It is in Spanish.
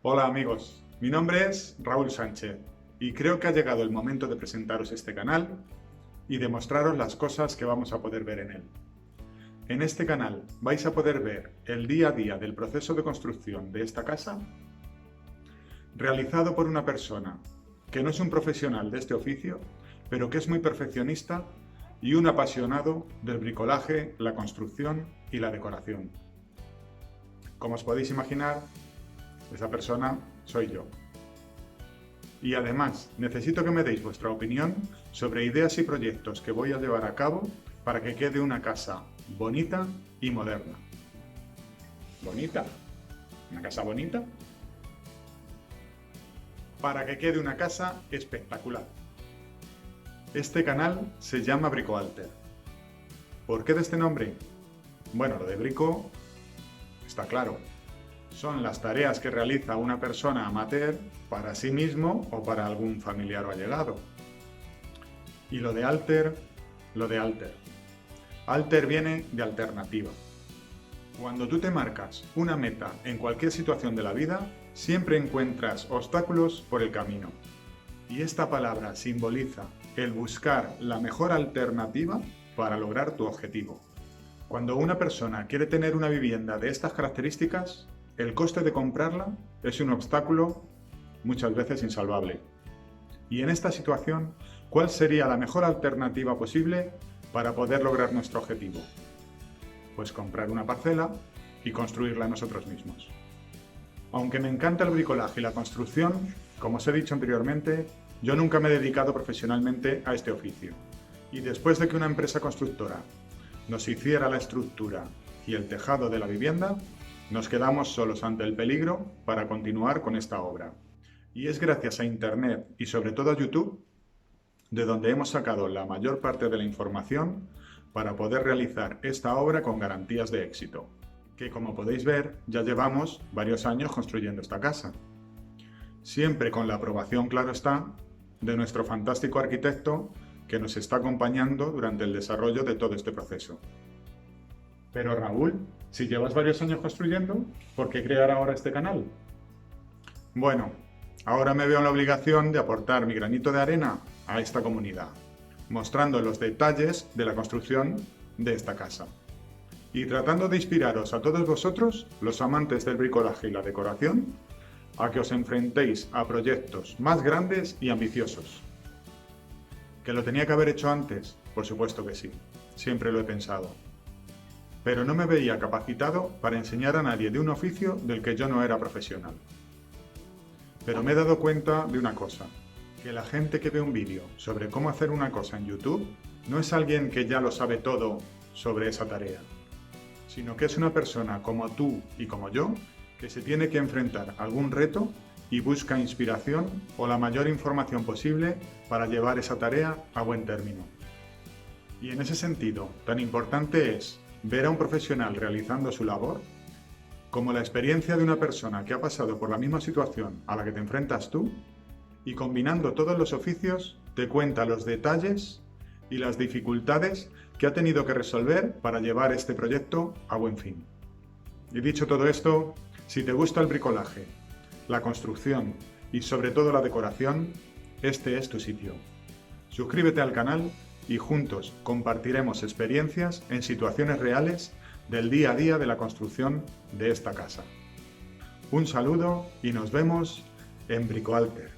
Hola amigos, mi nombre es Raúl Sánchez y creo que ha llegado el momento de presentaros este canal y de mostraros las cosas que vamos a poder ver en él. En este canal vais a poder ver el día a día del proceso de construcción de esta casa, realizado por una persona que no es un profesional de este oficio, pero que es muy perfeccionista y un apasionado del bricolaje, la construcción y la decoración. Como os podéis imaginar, esa persona soy yo. Y además, necesito que me deis vuestra opinión sobre ideas y proyectos que voy a llevar a cabo para que quede una casa bonita y moderna. ¿Bonita? ¿Una casa bonita? Para que quede una casa espectacular. Este canal se llama BricoAlter. ¿Por qué de este nombre? Bueno, lo de brico está claro. Son las tareas que realiza una persona amateur para sí mismo o para algún familiar o allegado. Y lo de alter. Alter viene de alternativa. Cuando tú te marcas una meta en cualquier situación de la vida, siempre encuentras obstáculos por el camino. Y esta palabra simboliza el buscar la mejor alternativa para lograr tu objetivo. Cuando una persona quiere tener una vivienda de estas características, el coste de comprarla es un obstáculo muchas veces insalvable. Y en esta situación, ¿cuál sería la mejor alternativa posible para poder lograr nuestro objetivo? Pues comprar una parcela y construirla nosotros mismos. Aunque me encanta el bricolaje y la construcción, como os he dicho anteriormente, yo nunca me he dedicado profesionalmente a este oficio. Y después de que una empresa constructora nos hiciera la estructura y el tejado de la vivienda, nos quedamos solos ante el peligro para continuar con esta obra. Y es gracias a Internet y sobre todo a YouTube de donde hemos sacado la mayor parte de la información para poder realizar esta obra con garantías de éxito, que como podéis ver ya llevamos varios años construyendo esta casa. Siempre con la aprobación, claro está, de nuestro fantástico arquitecto que nos está acompañando durante el desarrollo de todo este proceso. Pero Raúl, si llevas varios años construyendo, ¿por qué crear ahora este canal? Bueno, ahora me veo en la obligación de aportar mi granito de arena a esta comunidad, mostrando los detalles de la construcción de esta casa. Y tratando de inspiraros a todos vosotros, los amantes del bricolaje y la decoración, a que os enfrentéis a proyectos más grandes y ambiciosos. ¿Que lo tenía que haber hecho antes? Por supuesto que sí, siempre lo he pensado. Pero no me veía capacitado para enseñar a nadie de un oficio del que yo no era profesional. Pero me he dado cuenta de una cosa, que la gente que ve un vídeo sobre cómo hacer una cosa en YouTube no es alguien que ya lo sabe todo sobre esa tarea, sino que es una persona como tú y como yo, que se tiene que enfrentar a algún reto y busca inspiración o la mayor información posible para llevar esa tarea a buen término. Y en ese sentido, tan importante es ver a un profesional realizando su labor, como la experiencia de una persona que ha pasado por la misma situación a la que te enfrentas tú, y combinando todos los oficios, te cuenta los detalles y las dificultades que ha tenido que resolver para llevar este proyecto a buen fin. Y dicho todo esto, si te gusta el bricolaje, la construcción y sobre todo la decoración, este es tu sitio. Suscríbete al canal y juntos compartiremos experiencias en situaciones reales del día a día de la construcción de esta casa. Un saludo y nos vemos en BricoAlter.